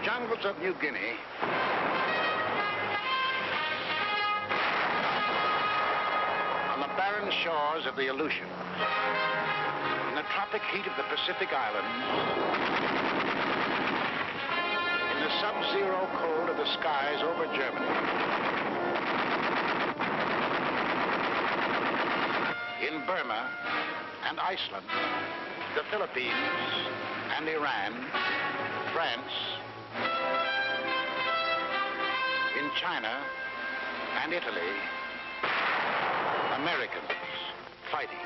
jungles of New Guinea, on the barren shores of the Aleutians, in the tropic heat of the Pacific Islands, in the sub-zero cold of the skies over Germany, in Burma and Iceland, the Philippines and Iran, France, in China and Italy, Americans fighting.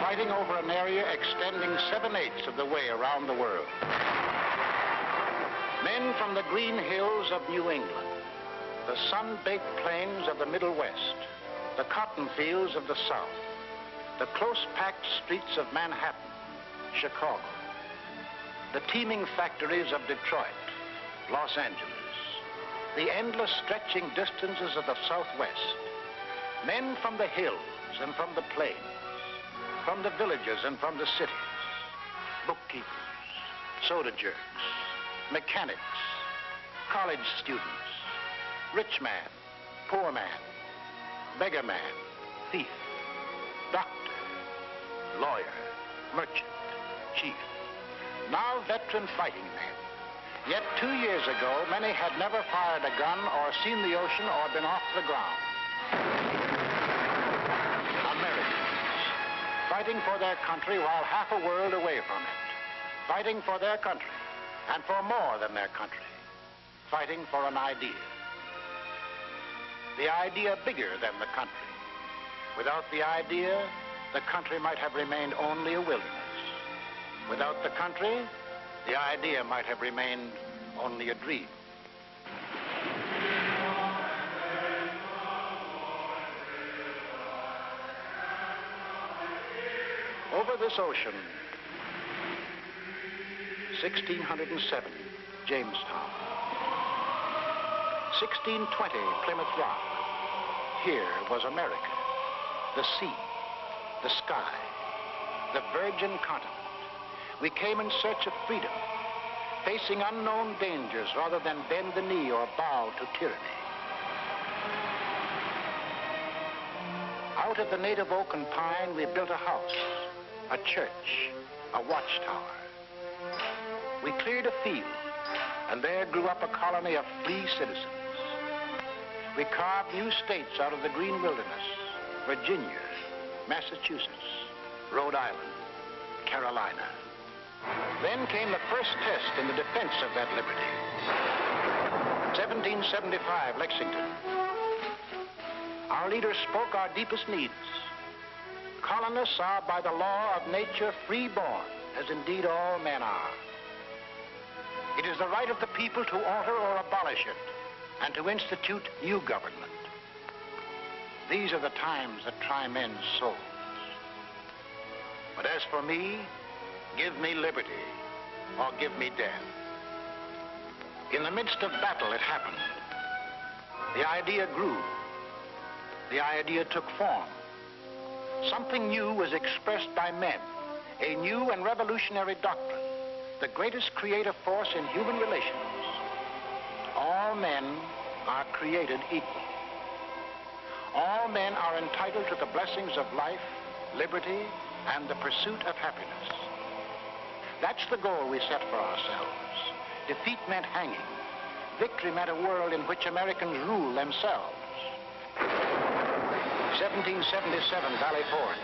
Fighting over an area extending 7/8 of the way around the world. Men from the green hills of New England, the sun-baked plains of the Middle West, the cotton fields of the South, the close-packed streets of Manhattan, Chicago, the teeming factories of Detroit, Los Angeles, the endless stretching distances of the Southwest, men from the hills and from the plains, from the villages and from the cities, bookkeepers, soda jerks, mechanics, college students, rich man, poor man, beggar man, thief, doctor, lawyer, merchant, chief, now veteran fighting men. Yet 2 years ago, many had never fired a gun or seen the ocean or been off the ground. Americans, fighting for their country while half a world away from it. Fighting for their country, and for more than their country. Fighting for an idea. The idea bigger than the country. Without the idea, the country might have remained only a wilderness. Without the country, the idea might have remained only a dream. Over this ocean, 1607, Jamestown. 1620, Plymouth Rock. Here was America. The sea, the sky, the virgin continent. We came in search of freedom, facing unknown dangers rather than bend the knee or bow to tyranny. Out of the native oak and pine, we built a house, a church, a watchtower. We cleared a field, and there grew up a colony of free citizens. We carved new states out of the green wilderness: Virginia, Massachusetts, Rhode Island, Carolina. Then came the first test in the defense of that liberty. 1775, Lexington. Our leaders spoke our deepest needs. Colonists are by the law of nature free-born, as indeed all men are. It is the right of the people to alter or abolish it, and to institute new government. These are the times that try men's souls. But as for me, give me liberty, or give me death. In the midst of battle, it happened. The idea grew. The idea took form. Something new was expressed by men, a new and revolutionary doctrine, the greatest creative force in human relations. All men are created equal. All men are entitled to the blessings of life, liberty, and the pursuit of happiness. That's the goal we set for ourselves. Defeat meant hanging. Victory meant a world in which Americans rule themselves. 1777, Valley Forge.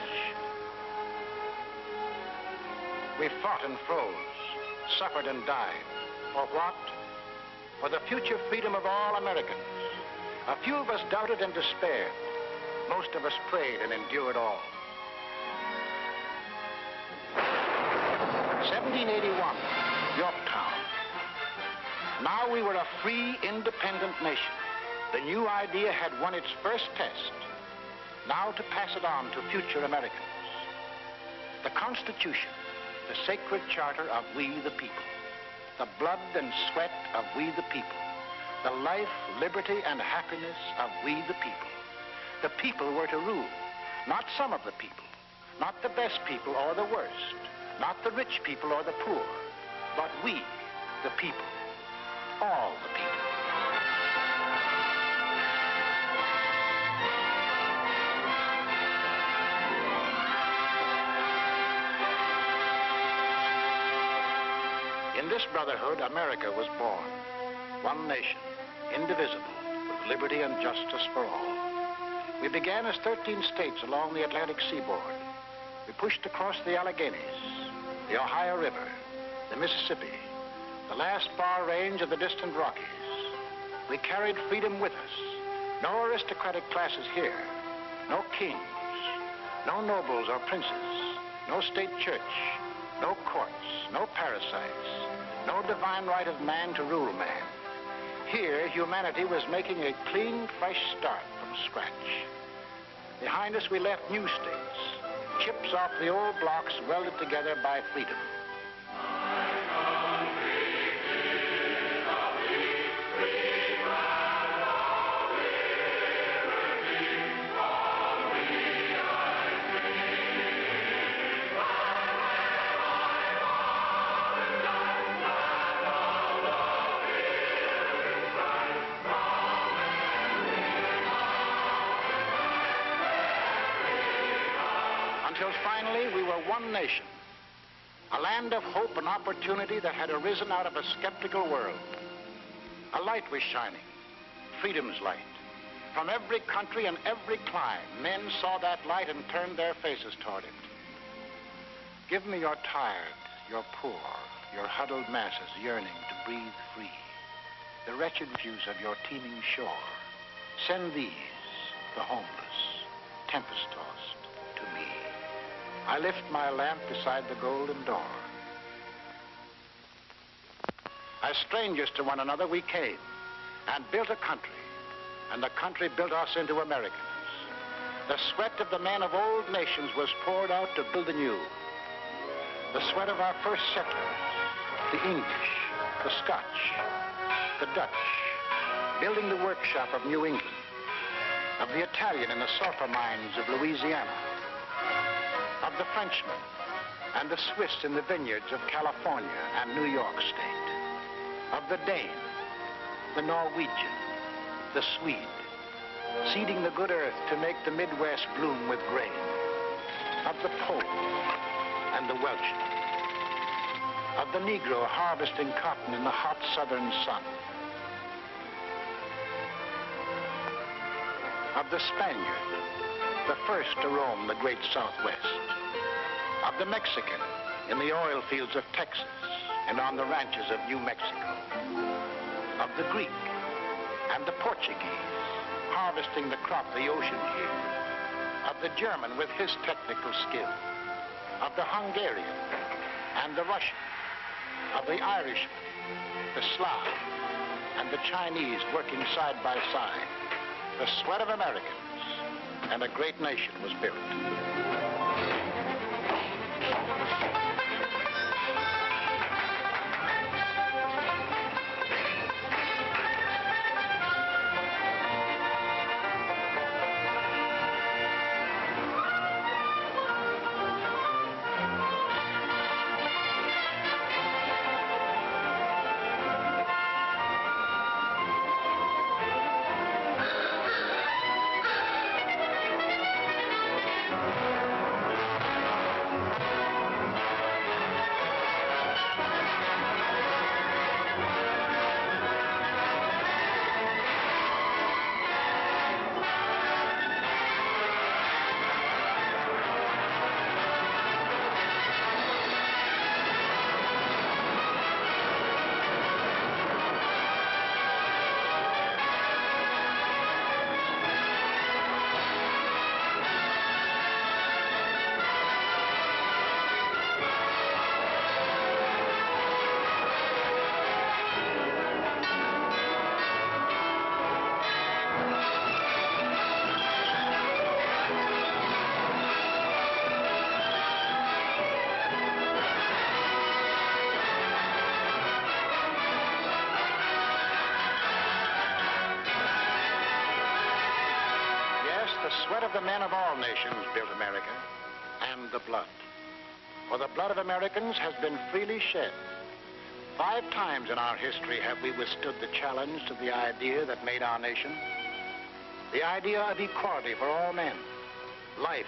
We fought and froze, suffered and died. For what? For the future freedom of all Americans. A few of us doubted and despaired. Most of us prayed and endured all. 1781, Yorktown. Now we were a free, independent nation. The new idea had won its first test. Now to pass it on to future Americans. The Constitution, the sacred charter of we the people. The blood and sweat of we the people. The life, liberty, and happiness of we the people. The people were to rule, not some of the people, not the best people or the worst, not the rich people or the poor, but we, the people, all the people. In this brotherhood, America was born. One nation, indivisible, with liberty and justice for all. We began as 13 states along the Atlantic seaboard. We pushed across the Alleghenies, the Ohio River, the Mississippi, the last far range of the distant Rockies. We carried freedom with us. No aristocratic classes here, no kings, no nobles or princes, no state church, no courts, no parasites, no divine right of man to rule man. Here, humanity was making a clean, fresh start from scratch. Behind us, we left new states, chips off the old blocks welded together by freedom. Until finally we were one nation, a land of hope and opportunity that had arisen out of a skeptical world. A light was shining, freedom's light. From every country and every clime, men saw that light and turned their faces toward it. Give me your tired, your poor, your huddled masses yearning to breathe free, the wretched views of your teeming shore. Send these, the homeless, tempest-tossed, to me. I lift my lamp beside the golden dawn. As strangers to one another, we came and built a country, and the country built us into Americans. The sweat of the men of old nations was poured out to build anew. The sweat of our first settlers, the English, the Scotch, the Dutch, building the workshop of New England, of the Italian in the sulfur mines of Louisiana, of the Frenchman and the Swiss in the vineyards of California and New York State, of the Dane, the Norwegian, the Swede, seeding the good earth to make the Midwest bloom with grain, of the Pole and the Welshman, of the Negro harvesting cotton in the hot southern sun, of the Spaniard, the first to roam the great Southwest, of the Mexican in the oil fields of Texas and on the ranches of New Mexico, of the Greek and the Portuguese harvesting the crop the oceans yield, of the German with his technical skill, of the Hungarian and the Russian, of the Irishman, the Slav, and the Chinese working side by side. The sweat of Americans, and a great nation was built. The sweat of the men of all nations built America, and the blood. For the blood of Americans has been freely shed. 5 times in our history have we withstood the challenge to the idea that made our nation. The idea of equality for all men, life,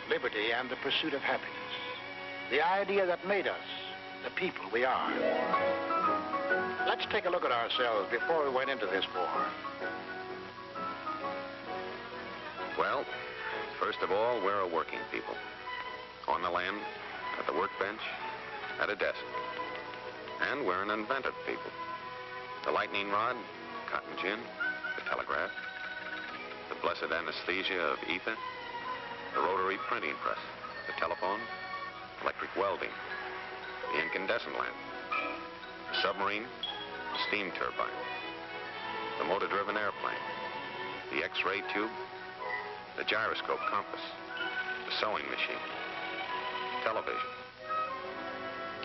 liberty, and the pursuit of happiness. The idea that made us the people we are. Let's take a look at ourselves before we went into this war. Well, first of all, we're a working people. On the land, at the workbench, at a desk. And we're an inventive people. The lightning rod, cotton gin, the telegraph, the blessed anesthesia of ether, the rotary printing press, the telephone, electric welding, the incandescent lamp, the submarine, the steam turbine, the motor-driven airplane, the X-ray tube, the gyroscope compass, the sewing machine, television.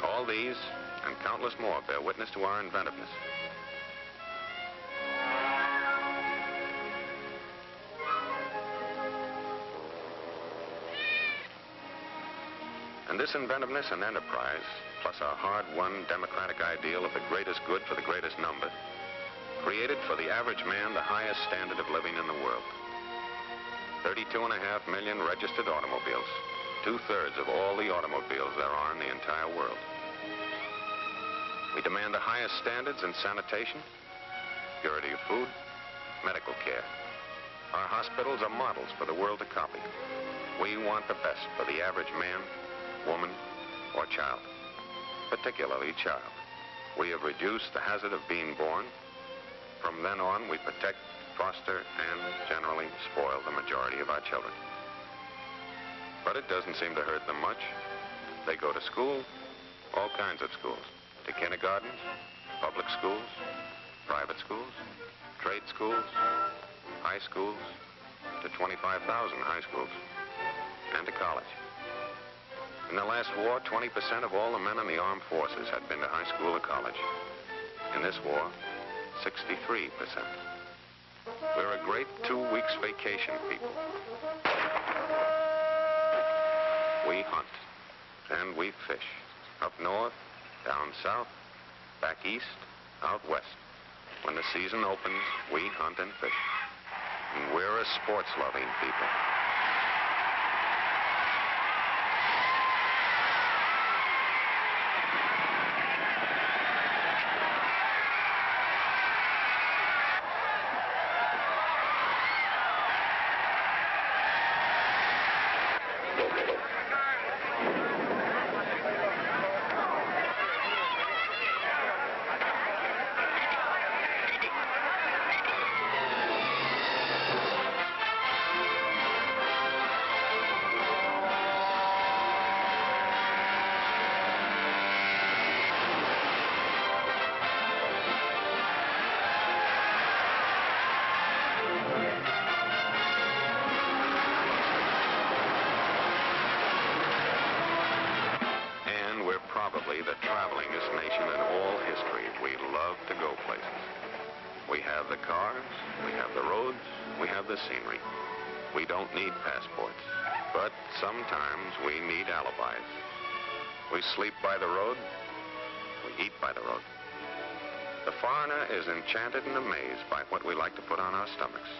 All these and countless more bear witness to our inventiveness. And this inventiveness and enterprise, plus our hard-won democratic ideal of the greatest good for the greatest number, created for the average man the highest standard of living in the world. 32.5 million registered automobiles, 2/3 of all the automobiles there are in the entire world. We demand the highest standards in sanitation, purity of food, medical care. Our hospitals are models for the world to copy. We want the best for the average man, woman, or child, particularly child. We have reduced the hazard of being born. From then on, we protect, foster, and generally spoil the majority of our children. But it doesn't seem to hurt them much. They go to school, all kinds of schools, to kindergartens, public schools, private schools, trade schools, high schools, to 25,000 high schools, and to college. In the last war, 20% of all the men in the armed forces had been to high school or college. In this war, 63%. We're a great 2 weeks vacation people. We hunt, and we fish. Up north, down south, back east, out west. When the season opens, we hunt and fish. And we're a sports-loving people. Probably the travelingest nation in all history. We love to go places. We have the cars, we have the roads, we have the scenery. We don't need passports, but sometimes we need alibis. We sleep by the road, we eat by the road. The foreigner is enchanted and amazed by what we like to put on our stomachs.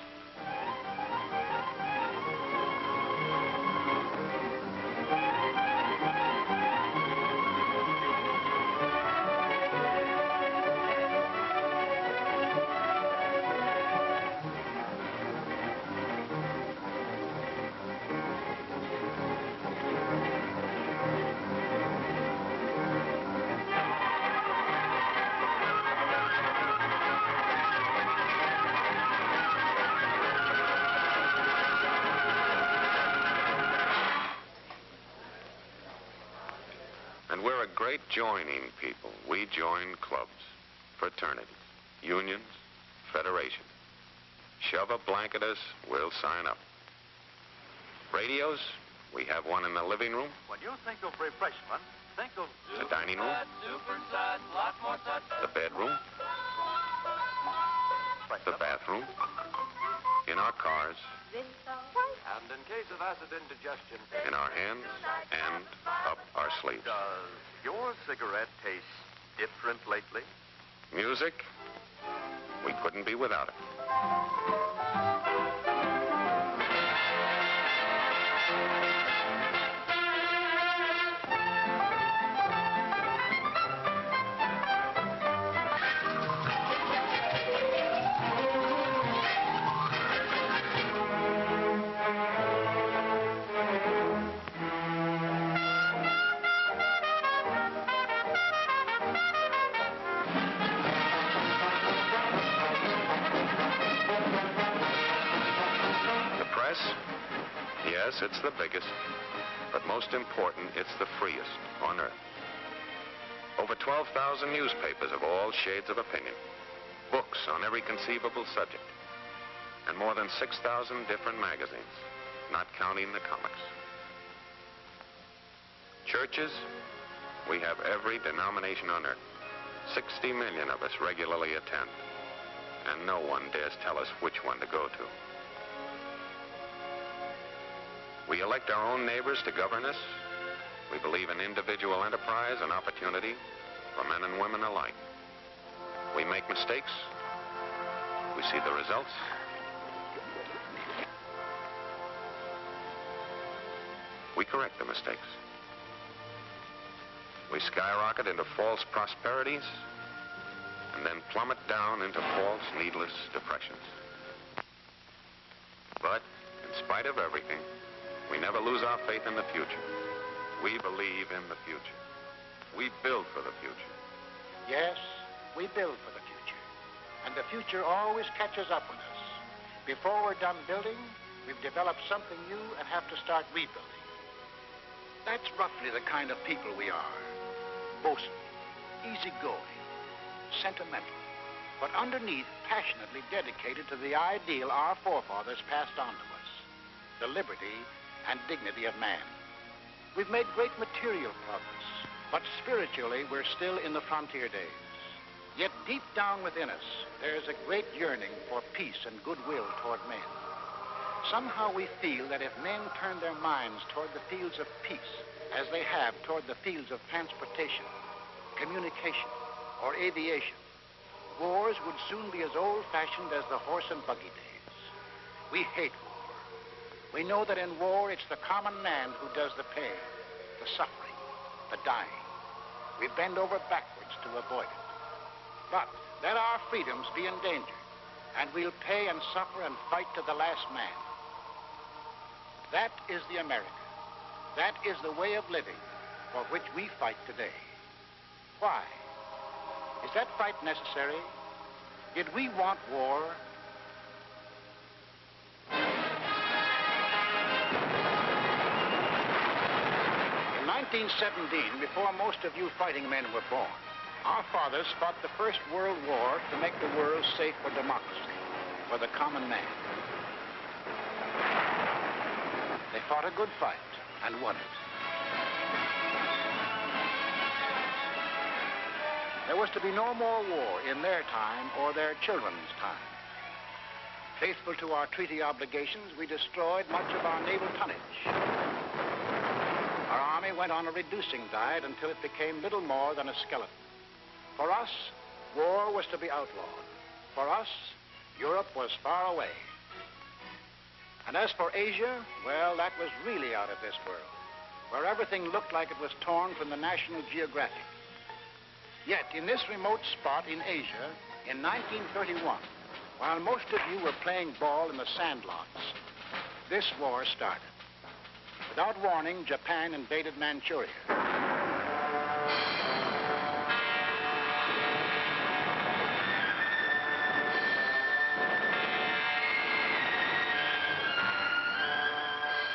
And we're a great joining people. We join clubs, fraternities, unions, federations. Shove a blanket us, we'll sign up. Radios, we have one in the living room. When you think of refreshment, think of the dining room, the bedroom, the bathroom, in our cars, and in case of acid indigestion, in our hands, and up our sleeves. Does your cigarette taste different lately? Music, we couldn't be without it. Yes, it's the biggest, but most important, it's the freest on earth. Over 12,000 newspapers of all shades of opinion, books on every conceivable subject, and more than 6,000 different magazines, not counting the comics. Churches, we have every denomination on earth. 60 million of us regularly attend, and no one dares tell us which one to go to. We elect our own neighbors to govern us. We believe in individual enterprise and opportunity for men and women alike. We make mistakes. We see the results. We correct the mistakes. We skyrocket into false prosperities and then plummet down into false, needless depressions. But in spite of everything, we never lose our faith in the future. We believe in the future. We build for the future. Yes, we build for the future. And the future always catches up with us. Before we're done building, we've developed something new and have to start rebuilding. That's roughly the kind of people we are. Boastful, easygoing, sentimental, but underneath passionately dedicated to the ideal our forefathers passed on to us, the liberty and dignity of man. We've made great material progress, but spiritually we're still in the frontier days. Yet deep down within us, there's a great yearning for peace and goodwill toward men. Somehow we feel that if men turn their minds toward the fields of peace, as they have toward the fields of transportation, communication, or aviation, wars would soon be as old-fashioned as the horse and buggy days. We hate war. We know that in war, it's the common man who does the pain, the suffering, the dying. We bend over backwards to avoid it. But let our freedoms be endangered, and we'll pay and suffer and fight to the last man. That is the America. That is the way of living for which we fight today. Why? Is that fight necessary? Did we want war? In 1917, before most of you fighting men were born, our fathers fought the First World War to make the world safe for democracy, for the common man. They fought a good fight and won it. There was to be no more war in their time or their children's time. Faithful to our treaty obligations, we destroyed much of our naval tonnage. Our army went on a reducing diet until it became little more than a skeleton. For us, war was to be outlawed. For us, Europe was far away. And as for Asia, well, that was really out of this world, where everything looked like it was torn from the National Geographic. Yet, in this remote spot in Asia, in 1931, while most of you were playing ball in the sandlots, this war started. Without warning, Japan invaded Manchuria.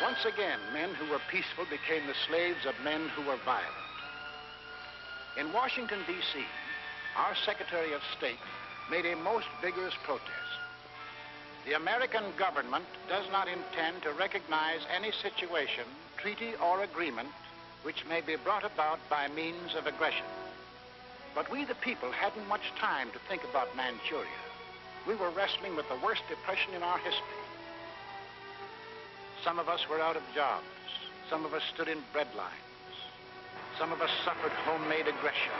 Once again, men who were peaceful became the slaves of men who were violent. In Washington, D.C., our Secretary of State made a most vigorous protest. The American government does not intend to recognize any situation, treaty, or agreement which may be brought about by means of aggression. But we, the people, hadn't much time to think about Manchuria. We were wrestling with the worst depression in our history. Some of us were out of jobs. Some of us stood in bread lines. Some of us suffered homemade aggression.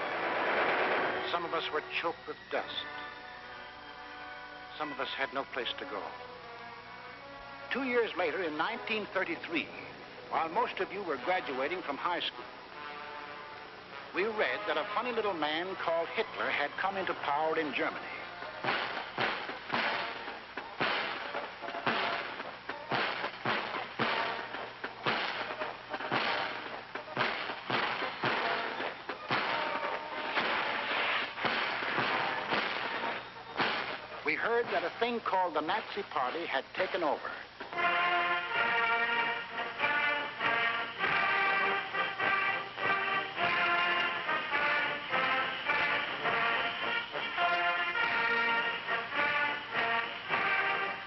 Some of us were choked with dust. Some of us had no place to go. 2 years later, in 1933, while most of you were graduating from high school, we read that a funny little man called Hitler had come into power in Germany. We heard that a thing called the Nazi Party had taken over.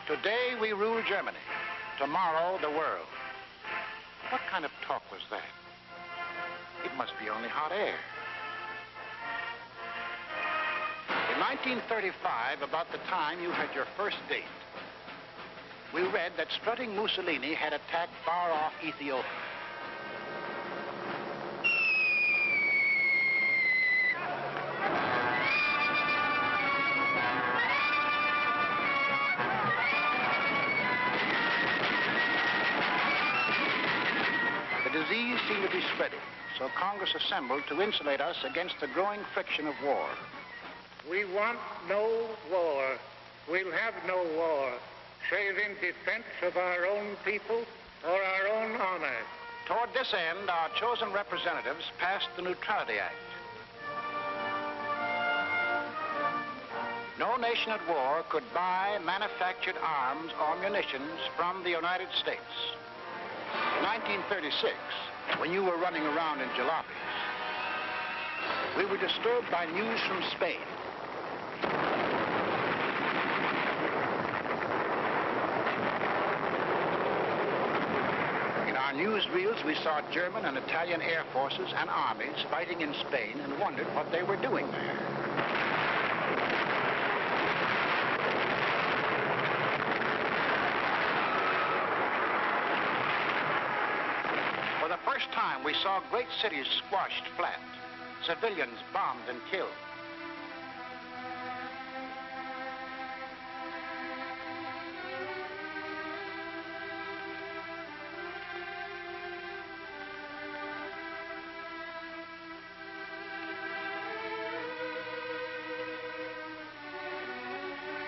Today we rule Germany. Tomorrow the world. What kind of talk was that? It must be only hot air. In 1935, about the time you had your first date, we read that strutting Mussolini had attacked far-off Ethiopia. The disease seemed to be spreading, so Congress assembled to insulate us against the growing friction of war. We want no war. We'll have no war, save in defense of our own people or our own honor. Toward this end, our chosen representatives passed the Neutrality Act. No nation at war could buy manufactured arms or munitions from the United States. In 1936, when you were running around in jalopies, we were disturbed by news from Spain. In our newsreels, we saw German and Italian air forces and armies fighting in Spain and wondered what they were doing there. For the first time, we saw great cities squashed flat, civilians bombed and killed.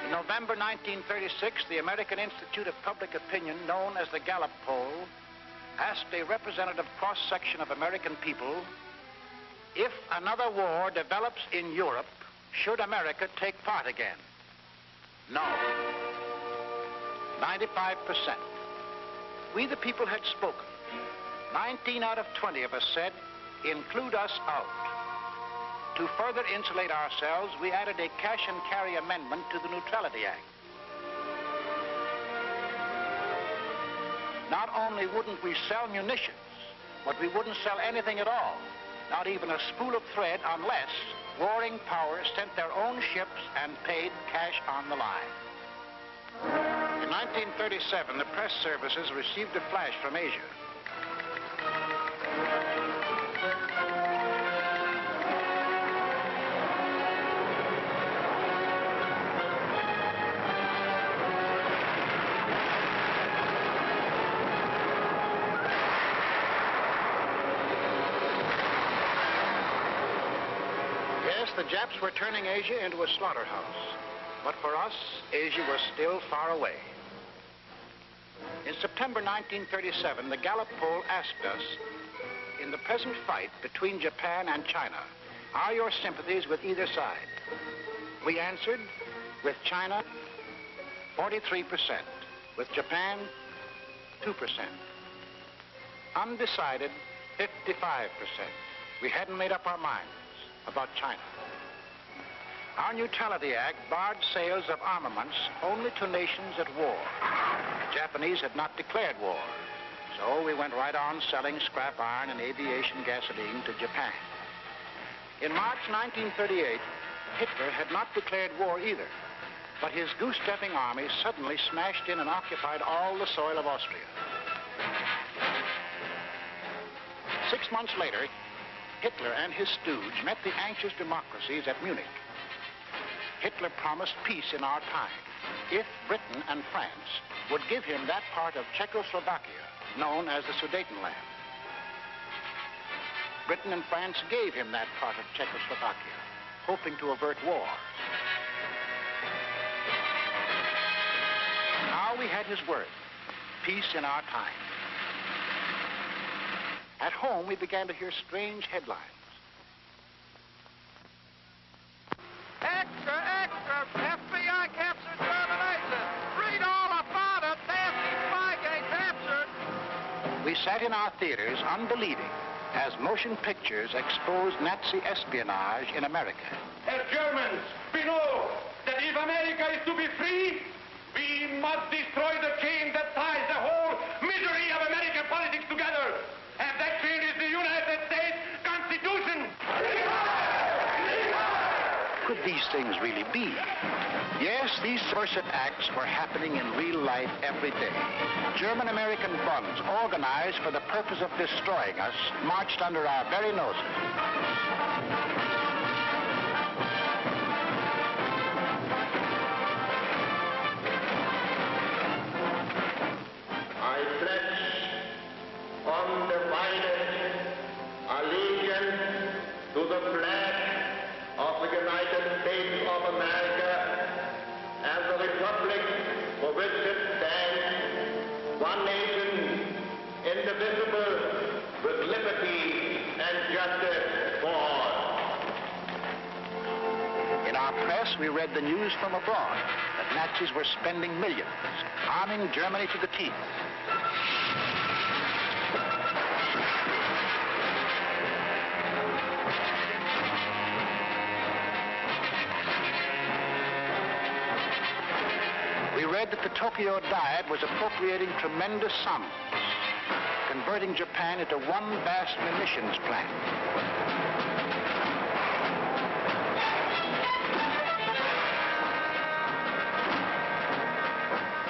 In November 1936, the American Institute of Public Opinion, known as the Gallup poll, asked a representative cross-section of American people, if another war develops in Europe, should America take part again? No. 95%. We the people had spoken. 19 out of 20 of us said, include us out. To further insulate ourselves, we added a cash and carry amendment to the Neutrality Act. Not only wouldn't we sell munitions, but we wouldn't sell anything at all, not even a spool of thread, unless warring powers sent their own ships and paid cash on the line. In 1937, the press services received a flash from Asia. The Japs were turning Asia into a slaughterhouse. But for us, Asia was still far away. In September 1937, the Gallup poll asked us, in the present fight between Japan and China, are your sympathies with either side? We answered, with China, 43%. With Japan, 2%. Undecided, 55%. We hadn't made up our minds about China. Our Neutrality Act barred sales of armaments only to nations at war. The Japanese had not declared war, so we went right on selling scrap iron and aviation gasoline to Japan. In March 1938, Hitler had not declared war either, but his goose-stepping army suddenly smashed in and occupied all the soil of Austria. 6 months later, Hitler and his stooge met the anxious democracies at Munich. Hitler promised peace in our time if Britain and France would give him that part of Czechoslovakia known as the Sudetenland. Britain and France gave him that part of Czechoslovakia, hoping to avert war. Now we had his word, peace in our time. At home, we began to hear strange headlines. Extra, extra! FBI captured German agent! Read all about it! Nasty Spygate captured! We sat in our theaters unbelieving as motion pictures exposed Nazi espionage in America. As Germans, we know that if America is to be free, we must destroy the chain that ties the whole misery of American politics together. And that chain is the United States Constitution. Could these things really be? Yes, these subversive acts were happening in real life every day. German-American bonds organized for the purpose of destroying us marched under our very noses. I pledge undivided allegiance to the flag of the United States of America and the republic for which it stands, one nation, indivisible, with liberty and justice for all. In our press, we read the news from abroad that Nazis were spending millions, arming Germany to the teeth. We read that the Tokyo Diet was appropriating tremendous sums, converting Japan into one vast munitions plant.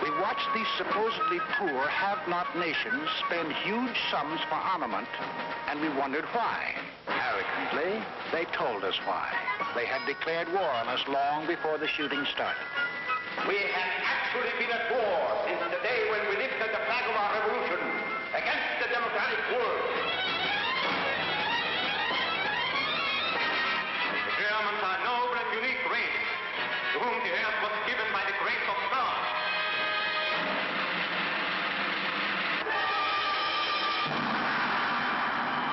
We watched these supposedly poor, have-not nations spend huge sums for armament, and we wondered why. Arrogantly, they told us why. They had declared war on us long before the shooting started. We have actually been at war since the day when we lifted the flag of our revolution against the democratic world. The Germans are noble and unique race, to whom the earth was given by the grace of God.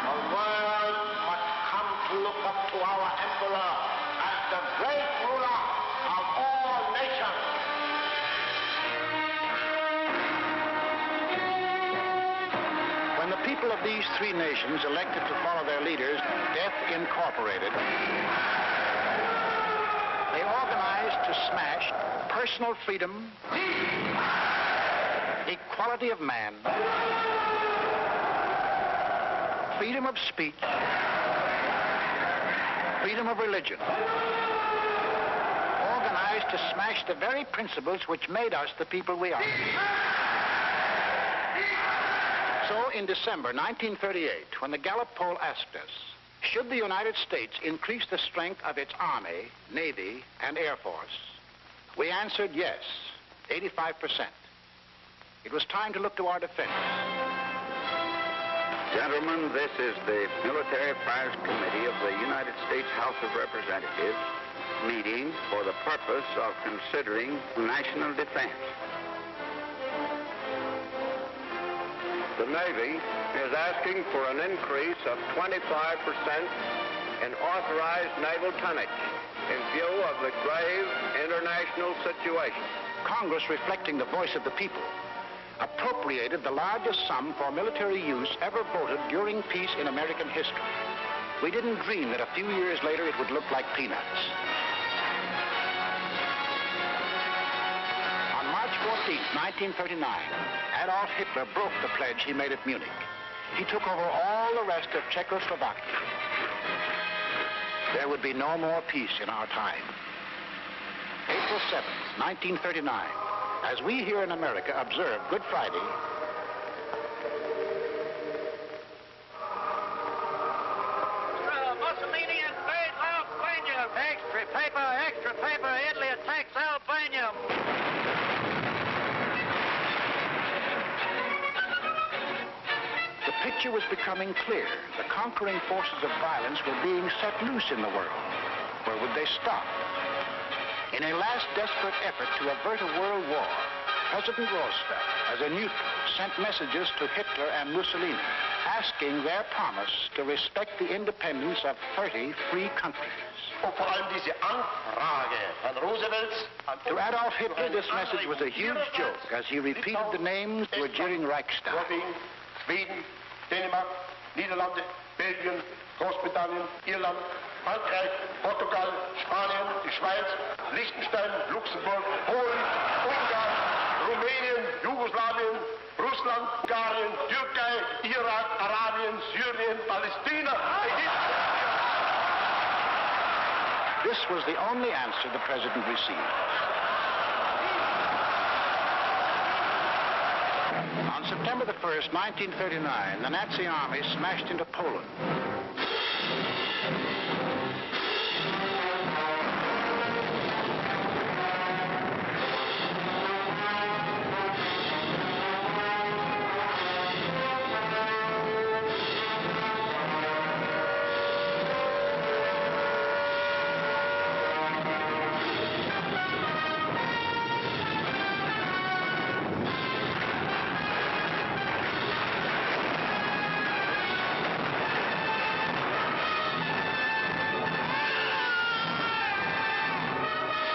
The world must come to look up to our emperor as the great ruler of all nations. When the people of these three nations elected to follow their leaders, Death Incorporated, they organized to smash personal freedom, equality of man, freedom of speech, freedom of religion, organized to smash the very principles which made us the people we are. So in December 1938, when the Gallup poll asked us, should the United States increase the strength of its Army, Navy, and Air Force, we answered yes, 85%. It was time to look to our defense. Gentlemen, this is the Military Affairs Committee of the United States House of Representatives meeting for the purpose of considering national defense. The Navy is asking for an increase of 25% in authorized naval tonnage in view of the grave international situation. Congress, reflecting the voice of the people, appropriated the largest sum for military use ever voted during peace in American history. We didn't dream that a few years later it would look like peanuts. On March 14, 1939, Adolf Hitler broke the pledge he made at Munich. He took over all the rest of Czechoslovakia. There would be no more peace in our time. April 7th, 1939, as we here in America observe Good Friday, picture was becoming clear. The conquering forces of violence were being set loose in the world. Where would they stop? In a last desperate effort to avert a world war, President Roosevelt, as a neutral, sent messages to Hitler and Mussolini, asking their promise to respect the independence of 30 free countries. To Adolf Hitler, this message was a huge joke as he repeated the names to a jeering Reichstag. Sweden, Denmark, Nederlanden, Belgien, Großbritannien, Irland, Frankreich, Portugal, Spanien, die Schweiz, Liechtenstein, Luxemburg, Polen, Ungarn, Rumänien, Jugoslawien, Russland, Bulgarien, Türkei, Irak, Arabien, Syrien, Palästina, Ägypten. This was the only answer the president received. On September the 1st, 1939, the Nazi army smashed into Poland.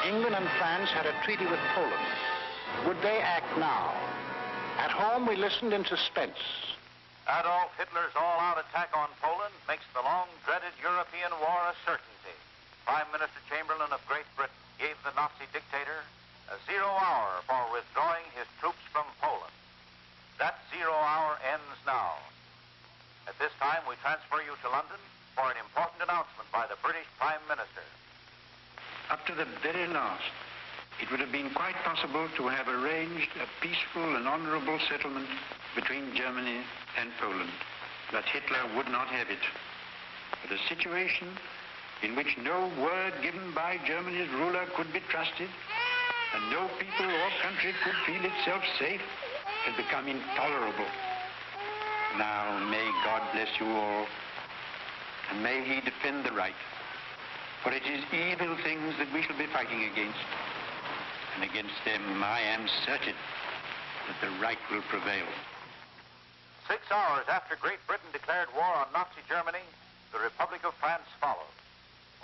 England and France had a treaty with Poland. Would they act now? At home, we listened in suspense. Adolf Hitler's all-out attack on Poland makes the long-dreaded European war a certainty. Prime Minister Chamberlain of Great Britain gave the Nazi dictator a 0 hour for withdrawing his troops from Poland. That 0 hour ends now. At this time, we transfer you to London for an important announcement by the British Prime Minister. Up to the very last, it would have been quite possible to have arranged a peaceful and honorable settlement between Germany and Poland. But Hitler would not have it. But a situation in which no word given by Germany's ruler could be trusted, and no people or country could feel itself safe, had become intolerable. Now, may God bless you all, and may he defend the right. For it is evil things that we shall be fighting against. And against them I am certain that the right will prevail. 6 hours after Great Britain declared war on Nazi Germany, the Republic of France followed.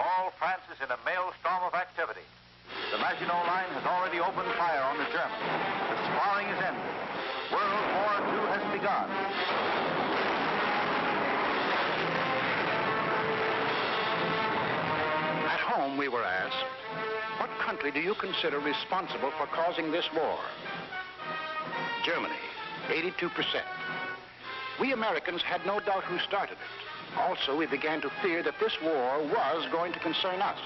All France is in a maelstrom of activity. The Maginot Line has already opened fire on the Germans. The sparring is ended. World War II has begun. At home, we were asked, what country do you consider responsible for causing this war? Germany, 82%. We Americans had no doubt who started it. Also, we began to fear that this war was going to concern us.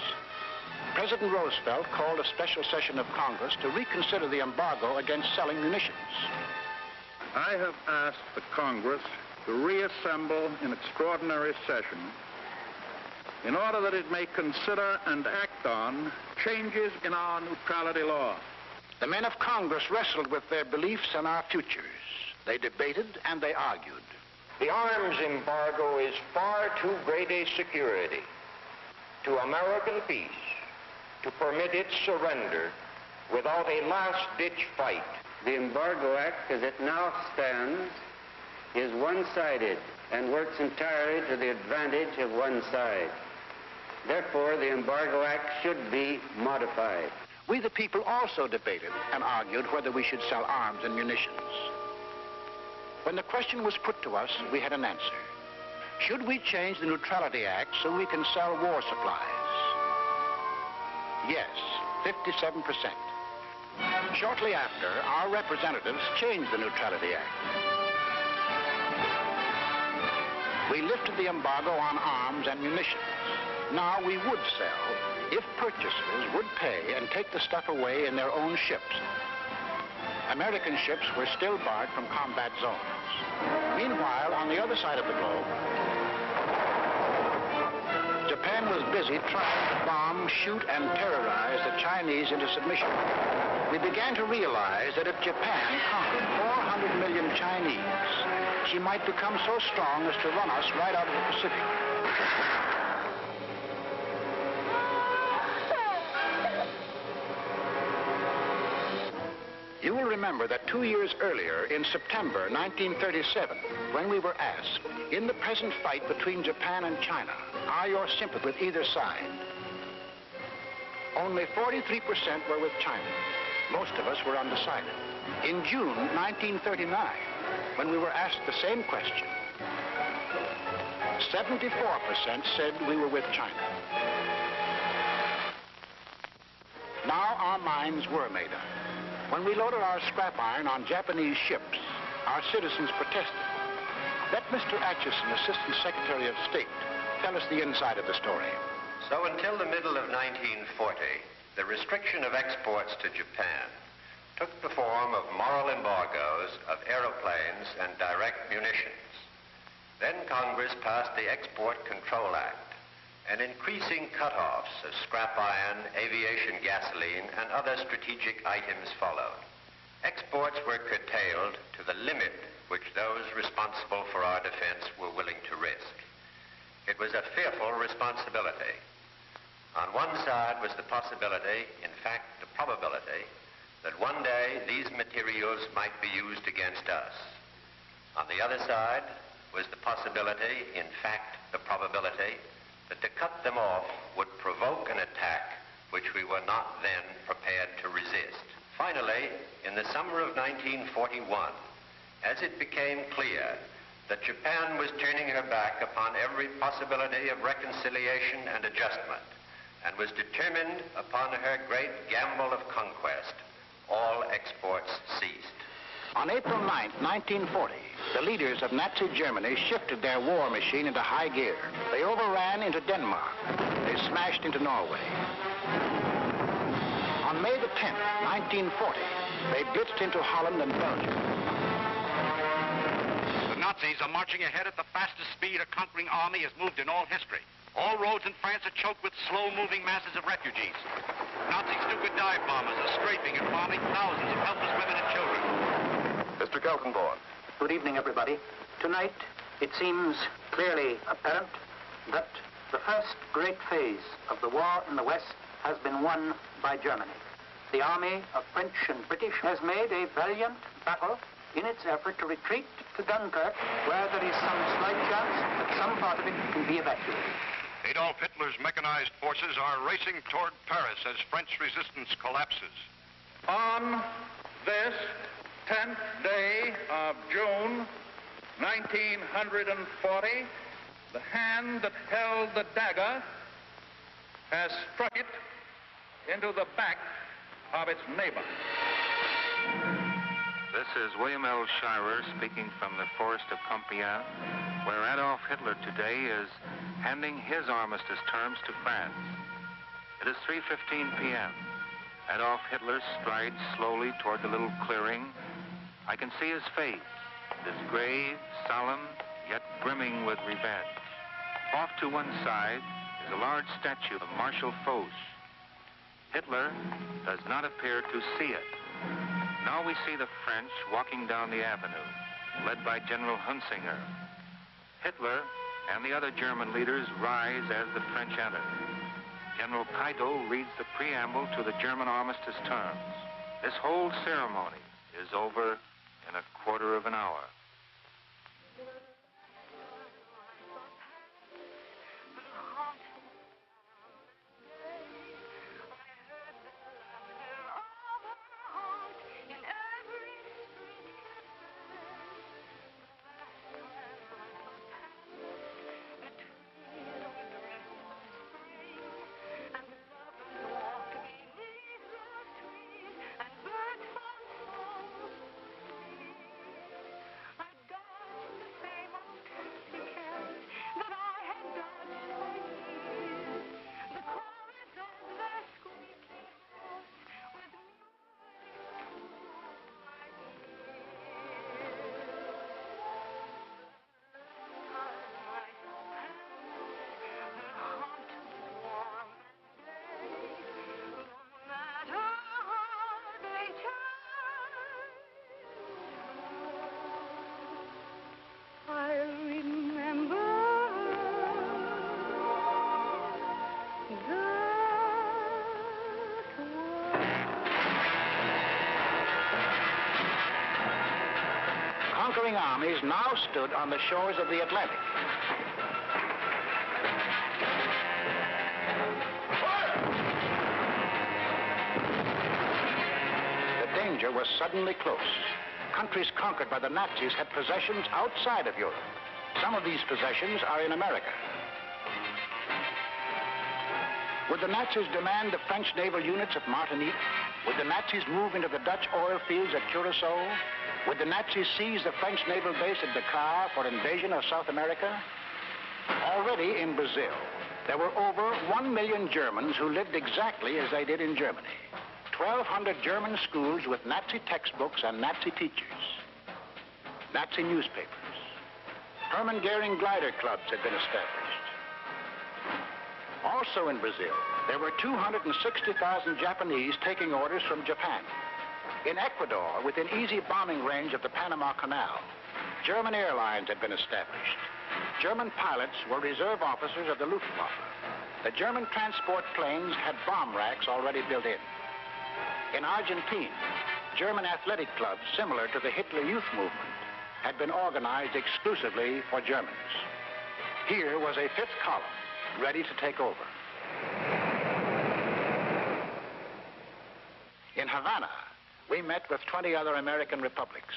President Roosevelt called a special session of Congress to reconsider the embargo against selling munitions. I have asked the Congress to reassemble in extraordinary session in order that it may consider and act on changes in our neutrality law. The men of Congress wrestled with their beliefs and our futures. They debated and they argued. The arms embargo is far too great a security to American peace to permit its surrender without a last-ditch fight. The Embargo Act, as it now stands, is one-sided and works entirely to the advantage of one side. Therefore, the Embargo Act should be modified. We, the people, also debated and argued whether we should sell arms and munitions. When the question was put to us, we had an answer. Should we change the Neutrality Act so we can sell war supplies? Yes, 57%. Shortly after, our representatives changed the Neutrality Act. We lifted the embargo on arms and munitions. Now we would sell if purchasers would pay and take the stuff away in their own ships. American ships were still barred from combat zones. Meanwhile, on the other side of the globe, Japan was busy trying to bomb, shoot, and terrorize the Chinese into submission. We began to realize that if Japan conquered 400 million Chinese, she might become so strong as to run us right out of the Pacific. You will remember that 2 years earlier, in September 1937, when we were asked, in the present fight between Japan and China, are your sympathy with either side? Only 43% were with China. Most of us were undecided. In June 1939, when we were asked the same question, 74% said we were with China. Now our minds were made up. When we loaded our scrap iron on Japanese ships, our citizens protested. Let Mr. Atchison, Assistant Secretary of State, tell us the inside of the story. So until the middle of 1940, the restriction of exports to Japan took the form of moral embargoes of aeroplanes and direct munitions. Then Congress passed the Export Control Act, and increasing cutoffs of scrap iron, aviation gasoline, and other strategic items followed. Exports were curtailed to the limit which those responsible for our defense were willing to risk. It was a fearful responsibility. On one side was the possibility, in fact the probability, that one day these materials might be used against us. On the other side was the possibility, in fact the probability, that to cut them off would provoke an attack which we were not then prepared to resist. Finally, in the summer of 1941, as it became clear that Japan was turning her back upon every possibility of reconciliation and adjustment, and was determined upon her great gamble of conquest, all exports ceased. On April 9, 1940, the leaders of Nazi Germany shifted their war machine into high gear. They overran into Denmark. They smashed into Norway. On May the 10th, 1940, they blitzed into Holland and Belgium. The Nazis are marching ahead at the fastest speed a conquering army has moved in all history. All roads in France are choked with slow-moving masses of refugees. Nazi stupid dive bombers are strafing and bombing thousands of helpless women and children. Mr. Kelkenborn. Good evening, everybody. Tonight, it seems clearly apparent that the first great phase of the war in the West has been won by Germany. The army of French and British has made a valiant battle in its effort to retreat to Dunkirk, where there is some slight chance that some part of it can be evacuated. Adolf Hitler's mechanized forces are racing toward Paris as French resistance collapses. On this 10th day of June, 1940, the hand that held the dagger has struck it into the back of its neighbor. This is William L. Shirer speaking from the forest of Compiègne, where Adolf Hitler today is handing his armistice terms to France. It is 3:15 p.m. Adolf Hitler strides slowly toward the little clearing. I can see his face. It is grave, solemn, yet brimming with revenge. Off to one side is a large statue of Marshal Foch. Hitler does not appear to see it. Now we see the French walking down the avenue, led by General Hunsinger. Hitler and the other German leaders rise as the French enter. General Keitel reads the preamble to the German armistice terms. This whole ceremony is over in a quarter of an hour. invading armies now stood on the shores of the Atlantic. The danger was suddenly close. Countries conquered by the Nazis had possessions outside of Europe. Some of these possessions are in America. Would the Nazis demand the French naval units at Martinique? Would the Nazis move into the Dutch oil fields at Curacao? Would the Nazis seize the French naval base at Dakar for invasion of South America? Already in Brazil, there were over 1 million Germans who lived exactly as they did in Germany. 1,200 German schools with Nazi textbooks and Nazi teachers. Nazi newspapers. Hermann Goering glider clubs had been established. Also in Brazil, there were 260,000 Japanese taking orders from Japan. In Ecuador, within easy bombing range of the Panama Canal, German airlines had been established. German pilots were reserve officers of the Luftwaffe. The German transport planes had bomb racks already built in. In Argentina, German athletic clubs similar to the Hitler Youth Movement had been organized exclusively for Germans. Here was a fifth column ready to take over. In Havana, we met with 20 other American republics.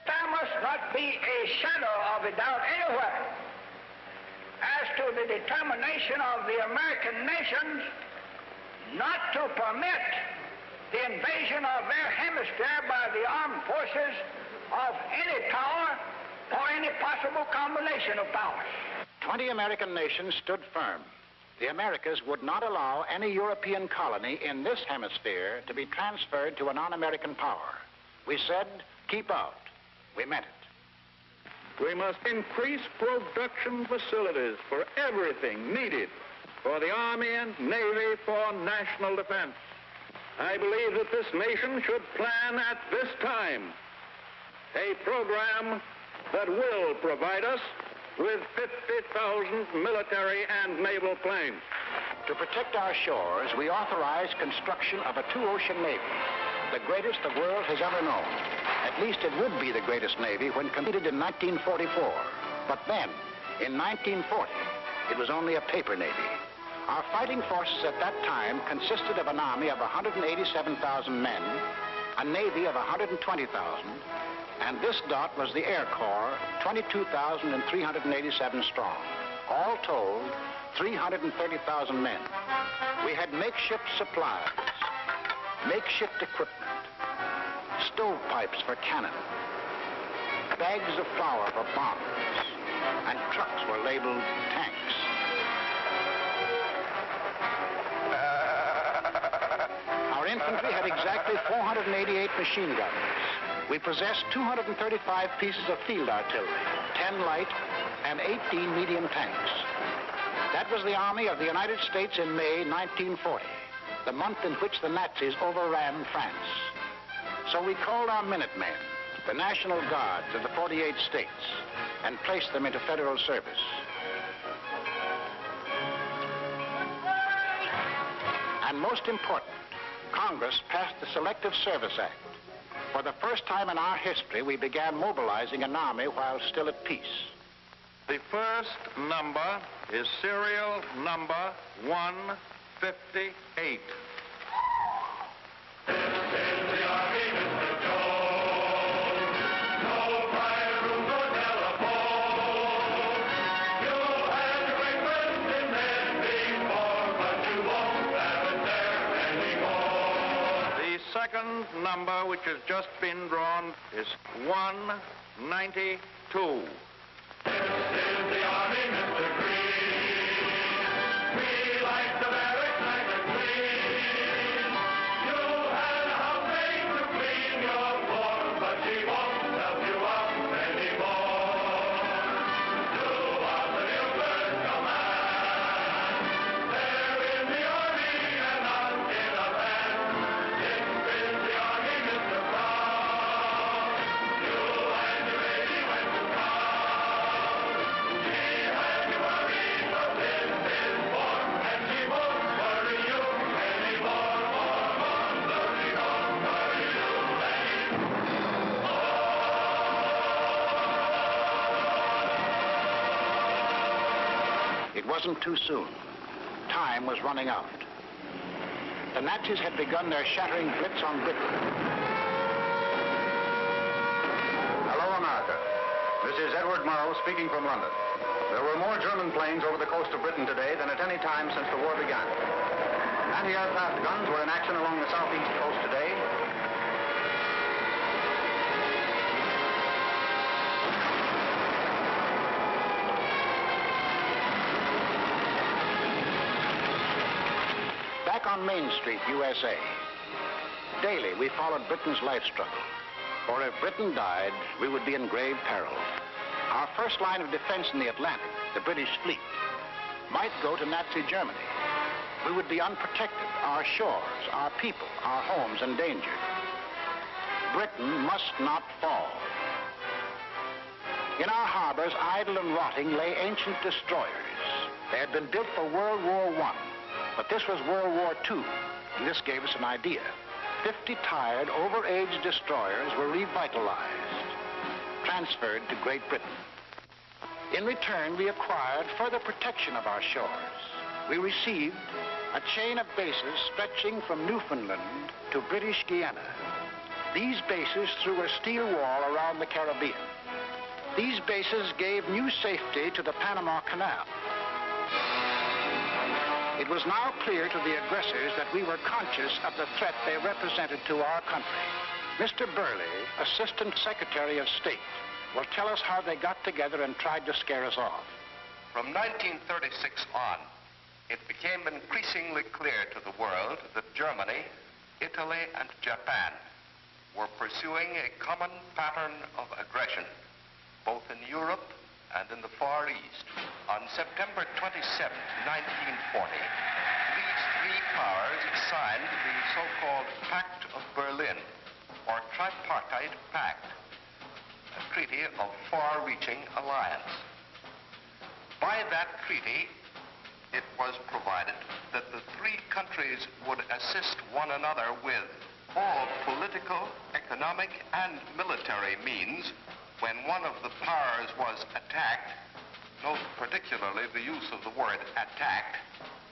There must not be a shadow of a doubt anywhere as to the determination of the American nations not to permit the invasion of their hemisphere by the armed forces of any power or any possible combination of powers. 20 American nations stood firm. The Americas would not allow any European colony in this hemisphere to be transferred to a non-American power. We said, keep out. We meant it. We must increase production facilities for everything needed for the Army and Navy for national defense. I believe that this nation should plan at this time a program that will provide us with 50,000 military and naval planes. To protect our shores, we authorized construction of a two-ocean navy, the greatest the world has ever known. At least it would be the greatest navy when completed in 1944. But then, in 1940, it was only a paper navy. Our fighting forces at that time consisted of an army of 187,000 men, a navy of 120,000, and this dot was the Air Corps, 22,387 strong. All told, 330,000 men. We had makeshift supplies, makeshift equipment, stovepipes for cannon, bags of flour for bombs, and trucks were labeled tanks. Our infantry had exactly 488 machine guns. We possessed 235 pieces of field artillery, 10 light and 18 medium tanks. That was the Army of the United States in May 1940, the month in which the Nazis overran France. So we called our Minutemen, the National Guards of the 48 states, and placed them into federal service. And most important, Congress passed the Selective Service Act. For the first time in our history, we began mobilizing an army while still at peace. The first number is serial number 158. Second number, which has just been drawn, is 192. This is the Army, Mr. Green. We like the barracks nice and clean. You had a housemaid to clean your floor, but she won't help you out anymore. Do what the new first command. They're in the Army and not in a band. It wasn't too soon. Time was running out. The Nazis had begun their shattering blitz on Britain. Hello, America. This is Edward Murrow speaking from London. There were more German planes over the coast of Britain today than at any time since the war began. Anti-aircraft guns were in action along the southeast coast today. Back on Main Street, USA, daily we followed Britain's life struggle. For if Britain died, we would be in grave peril. Our first line of defense in the Atlantic, the British fleet, might go to Nazi Germany. We would be unprotected, our shores, our people, our homes endangered. Britain must not fall. In our harbors, idle and rotting, lay ancient destroyers. They had been built for World War I, but this was World War II, and this gave us an idea. 50 tired, over-aged destroyers were revitalized, transferred to Great Britain. In return, we acquired further protection of our shores. We received a chain of bases stretching from Newfoundland to British Guiana. These bases threw a steel wall around the Caribbean. These bases gave new safety to the Panama Canal. It was now clear to the aggressors that we were conscious of the threat they represented to our country. Mr. Burley, Assistant Secretary of State, will tell us how they got together and tried to scare us off. From 1936 on, it became increasingly clear to the world that Germany, Italy, and Japan were pursuing a common pattern of aggression, both in Europe and in the Far East. On September 27, 1940, these three powers signed the so-called Pact of Berlin, or Tripartite Pact, a treaty of far-reaching alliance. By that treaty, it was provided that the three countries would assist one another with all political, economic, and military means when one of the powers was attacked, note particularly the use of the word attacked,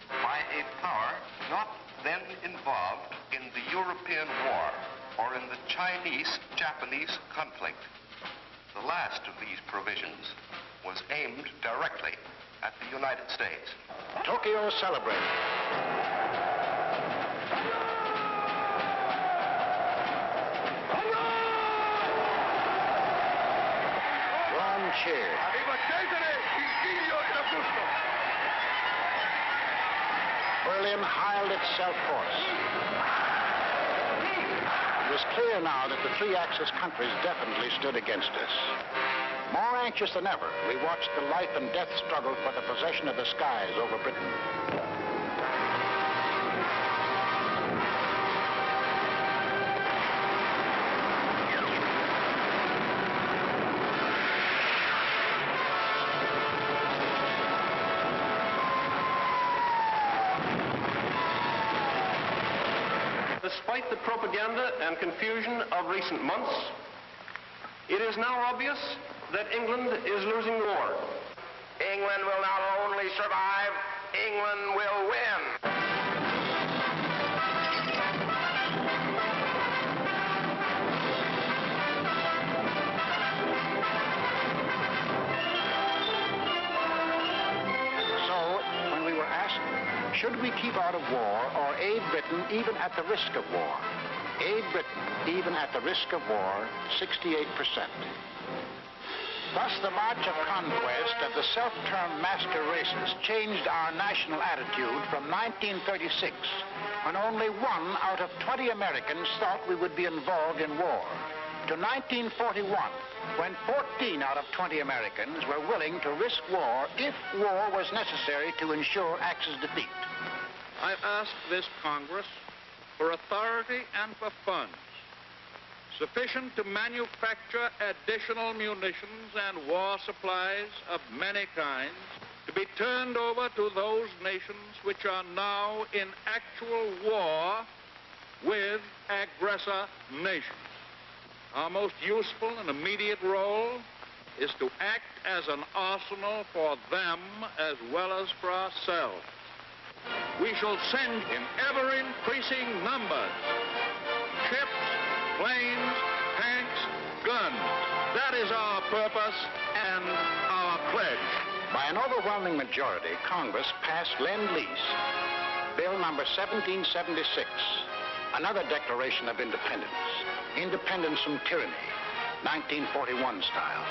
by a power not then involved in the European War or in the Chinese-Japanese conflict. The last of these provisions was aimed directly at the United States. Tokyo celebrated. Rome cheered. Berlin hired itself hoarse. It was clear now that the three-Axis countries definitely stood against us. More anxious than ever, we watched the life and death struggle for the possession of the skies over Britain. Despite the propaganda and confusion of recent months, it is now obvious that England is losing the war. England will not only survive, England will win. So, when we were asked, should we keep out of war or aid Britain even at the risk of war? Aid Britain even at the risk of war, 68%. Thus, the march of conquest of the self-termed master races changed our national attitude from 1936, when only 1 out of 20 Americans thought we would be involved in war, to 1941, when 14 out of 20 Americans were willing to risk war if war was necessary to ensure Axis defeat. I ask this Congress for authority and for funds sufficient to manufacture additional munitions and war supplies of many kinds to be turned over to those nations which are now in actual war with aggressor nations. Our most useful and immediate role is to act as an arsenal for them as well as for ourselves. We shall send in ever-increasing numbers ships, planes, tanks, guns. That is our purpose and our pledge. By an overwhelming majority, Congress passed Lend-Lease, Bill number 1776, another declaration of independence. Independence from tyranny, 1941 style.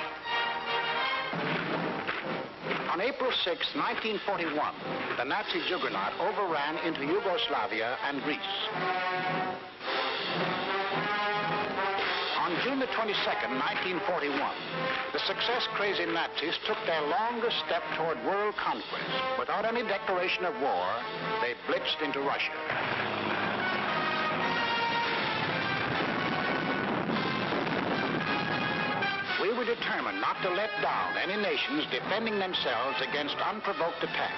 On April 6, 1941, the Nazi juggernaut overran into Yugoslavia and Greece. On June the 22nd, 1941, the success-crazy Nazis took their longest step toward world conquest. Without any declaration of war, they blitzed into Russia. We were determined not to let down any nations defending themselves against unprovoked attack.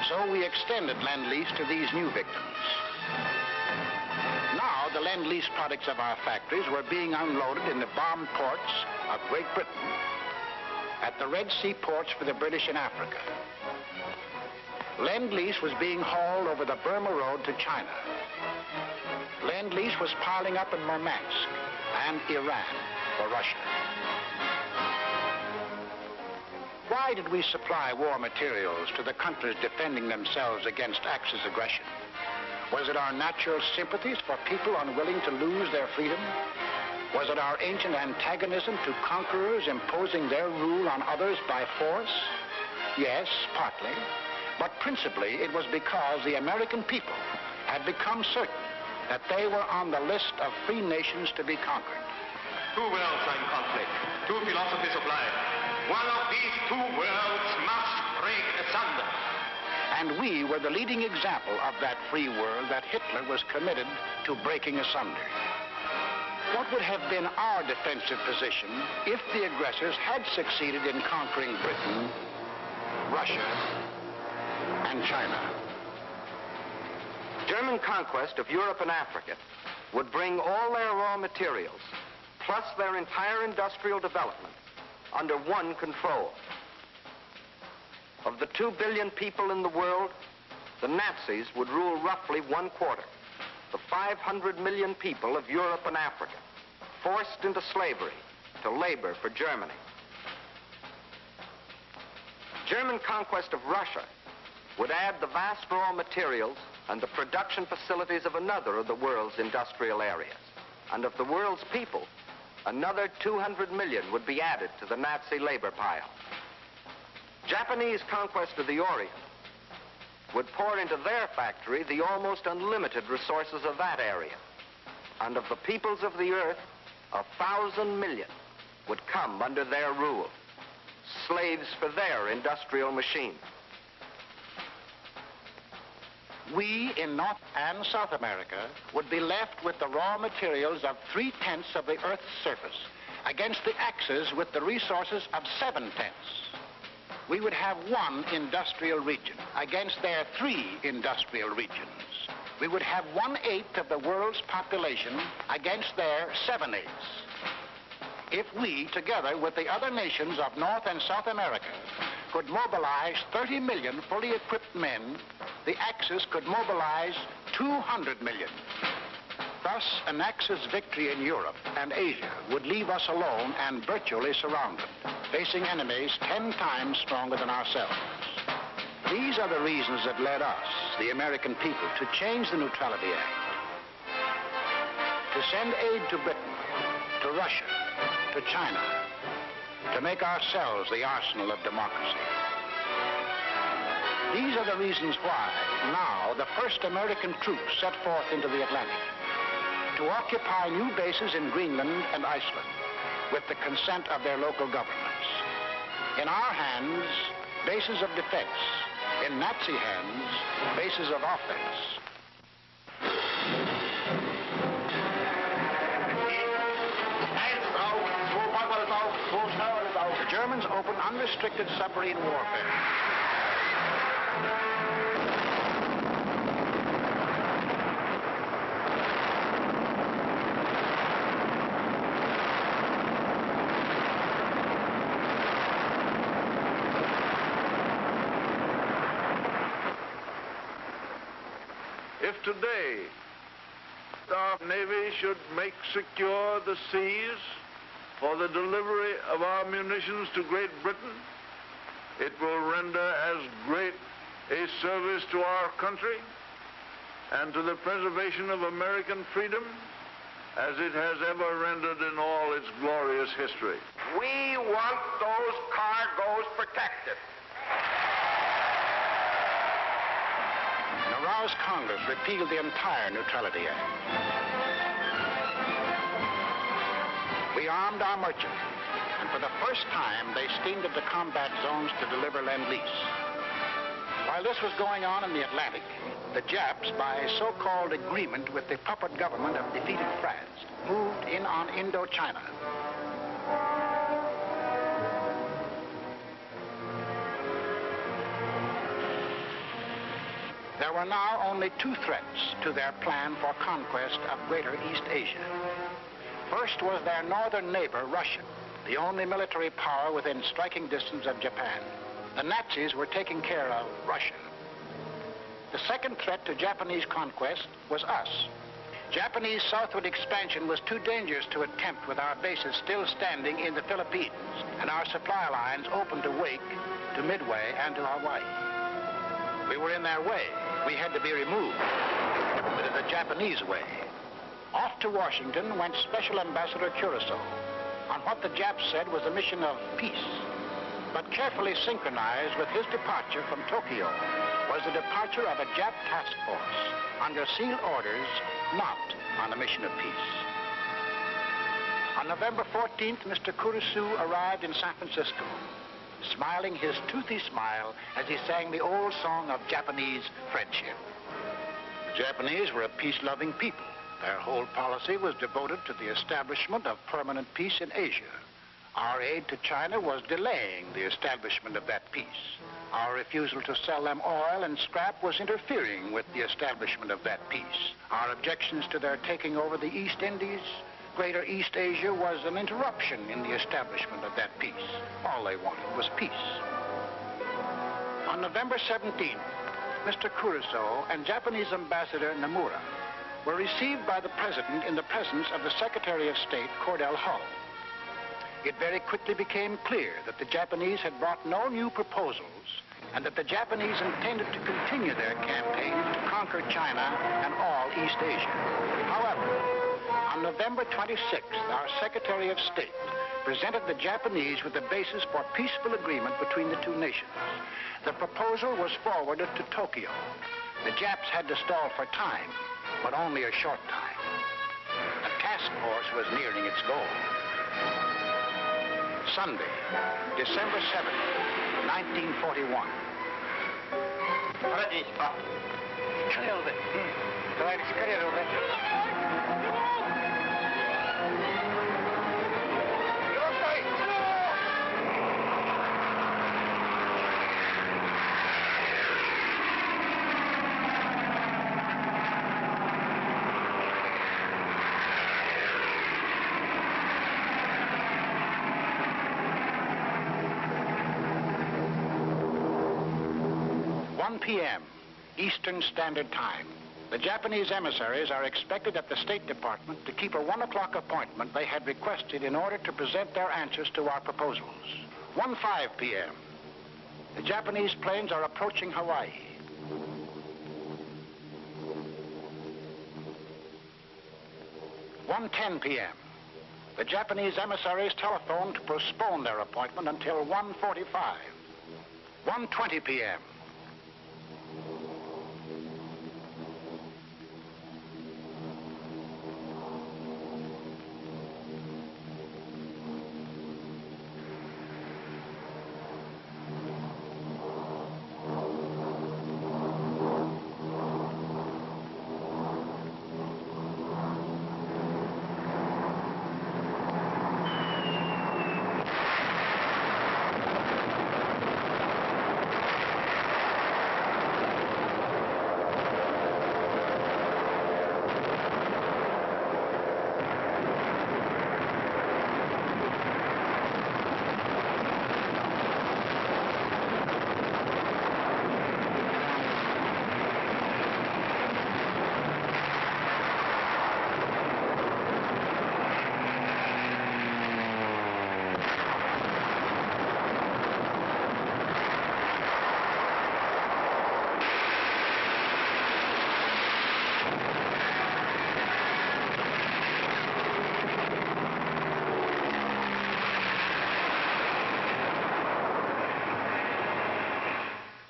So we extended Lend-Lease to these new victims. Now, the Lend-Lease products of our factories were being unloaded in the bombed ports of Great Britain, at the Red Sea ports for the British in Africa. Lend-Lease was being hauled over the Burma Road to China. Lend-Lease was piling up in Murmansk and Iran for Russia. Why did we supply war materials to the countries defending themselves against Axis aggression? Was it our natural sympathies for people unwilling to lose their freedom? Was it our ancient antagonism to conquerors imposing their rule on others by force? Yes, partly. But principally, it was because the American people had become certain that they were on the list of free nations to be conquered. Two worlds are in conflict, two philosophies of life. One of these two worlds must break asunder. And we were the leading example of that free world that Hitler was committed to breaking asunder. What would have been our defensive position if the aggressors had succeeded in conquering Britain, Russia, and China? German conquest of Europe and Africa would bring all their raw materials, plus their entire industrial development, under one control. Of the 2 billion people in the world, the Nazis would rule roughly 1/4, the 500 million people of Europe and Africa, forced into slavery to labor for Germany. German conquest of Russia would add the vast raw materials and the production facilities of another of the world's industrial areas. And of the world's people, another 200 million would be added to the Nazi labor pile. Japanese conquest of the Orient would pour into their factory the almost unlimited resources of that area. And of the peoples of the earth, 1,000 million would come under their rule, slaves for their industrial machine. We in North and South America would be left with the raw materials of 3/10 of the Earth's surface against the Axis with the resources of 7/10. We would have one industrial region against their 3 industrial regions. We would have 1/8 of the world's population against their 7/8. If we, together with the other nations of North and South America, could mobilize 30 million fully equipped men, the Axis could mobilize 200 million. Thus, an Axis victory in Europe and Asia would leave us alone and virtually surrounded, facing enemies 10 times stronger than ourselves. These are the reasons that led us, the American people, to change the Neutrality Act, to send aid to Britain, to Russia, to China, to make ourselves the arsenal of democracy. These are the reasons why now the first American troops set forth into the Atlantic to occupy new bases in Greenland and Iceland with the consent of their local governments. In our hands, bases of defense. In Nazi hands, bases of offense. The Germans opened unrestricted submarine warfare. If today our Navy should make secure the seas for the delivery of our munitions to Great Britain, it will render as great a service to our country and to the preservation of American freedom as it has ever rendered in all its glorious history. We want those cargoes protected. An aroused Congress repealed the entire Neutrality Act. We armed our merchants, and for the first time, they steamed into combat zones to deliver Lend-Lease. While this was going on in the Atlantic, the Japs, by so-called agreement with the puppet government of defeated France, moved in on Indochina. There were now only two threats to their plan for conquest of Greater East Asia. First was their northern neighbor, Russia, the only military power within striking distance of Japan. The Nazis were taking care of Russia. The second threat to Japanese conquest was us. Japanese southward expansion was too dangerous to attempt with our bases still standing in the Philippines and our supply lines open to Wake, to Midway, and to Hawaii. We were in their way. We had to be removed. It is the Japanese way. Off to Washington went Special Ambassador Kurosawa on what the Japs said was a mission of peace, but carefully synchronized with his departure from Tokyo was the departure of a Jap task force under sealed orders, not on a mission of peace. On November 14th, Mr. Kurosawa arrived in San Francisco, smiling his toothy smile as he sang the old song of Japanese friendship. The Japanese were a peace-loving people. Their whole policy was devoted to the establishment of permanent peace in Asia. Our aid to China was delaying the establishment of that peace. Our refusal to sell them oil and scrap was interfering with the establishment of that peace. Our objections to their taking over the East Indies, Greater East Asia, was an interruption in the establishment of that peace. All they wanted was peace. On November 17th, Mr. Kurosawa and Japanese Ambassador Nomura were received by the President in the presence of the Secretary of State, Cordell Hull. It very quickly became clear that the Japanese had brought no new proposals and that the Japanese intended to continue their campaign to conquer China and all East Asia. However, on November 26th, our Secretary of State presented the Japanese with the basis for peaceful agreement between the two nations. The proposal was forwarded to Tokyo. The Japs had to stall for time, but only a short time. The task force was nearing its goal. Sunday, December 7th, 1941. p.m. Eastern Standard Time. The Japanese emissaries are expected at the State Department to keep a 1 o'clock appointment they had requested in order to present their answers to our proposals. 1:05 p.m. The Japanese planes are approaching Hawaii. 1:10 p.m. The Japanese emissaries telephoned to postpone their appointment until 1:45. 1:20 p.m.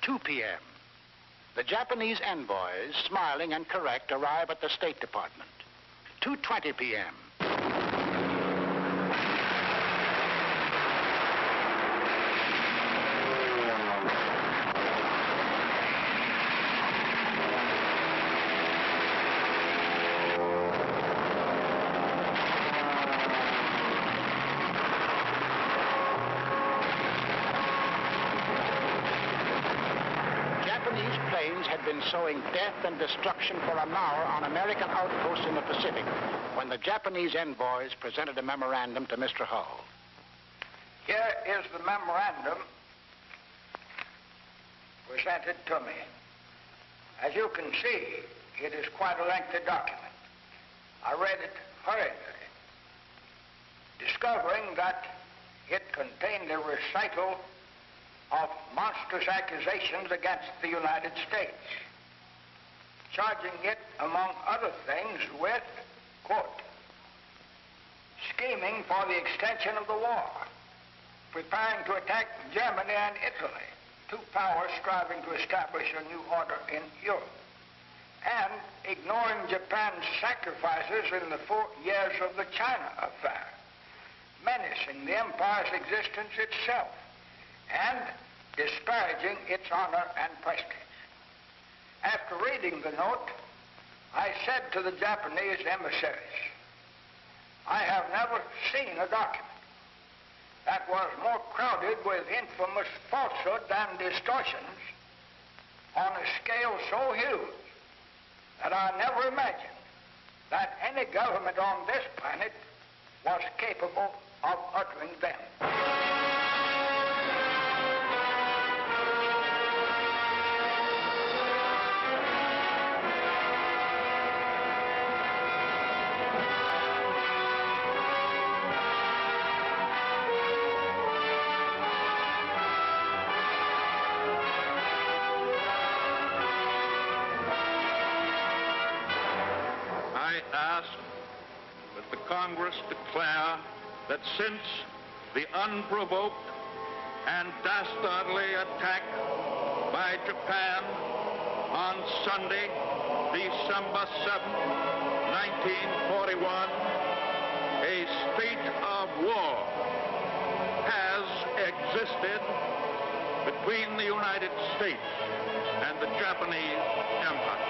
2 p.m. The Japanese envoys, smiling and correct, arrive at the State Department. 2:20 p.m. Japanese planes had been sowing death and destruction for an hour on American outposts in the Pacific when the Japanese envoys presented a memorandum to Mr. Hull. Here is the memorandum presented to me. As you can see, it is quite a lengthy document. I read it hurriedly, discovering that it contained a recital of monstrous accusations against the United States, charging it, among other things, with, quote, scheming for the extension of the war, preparing to attack Germany and Italy, two powers striving to establish a new order in Europe, and ignoring Japan's sacrifices in the 4 years of the China affair, menacing the empire's existence itself, and disparaging its honor and prestige. After reading the note, I said to the Japanese emissaries, I have never seen a document that was more crowded with infamous falsehood and distortions on a scale so huge that I never imagined that any government on this planet was capable of uttering them. I ask that the Congress declare that since the unprovoked and dastardly attack by Japan on Sunday, December 7, 1941, a state of war has existed between the United States and the Japanese Empire.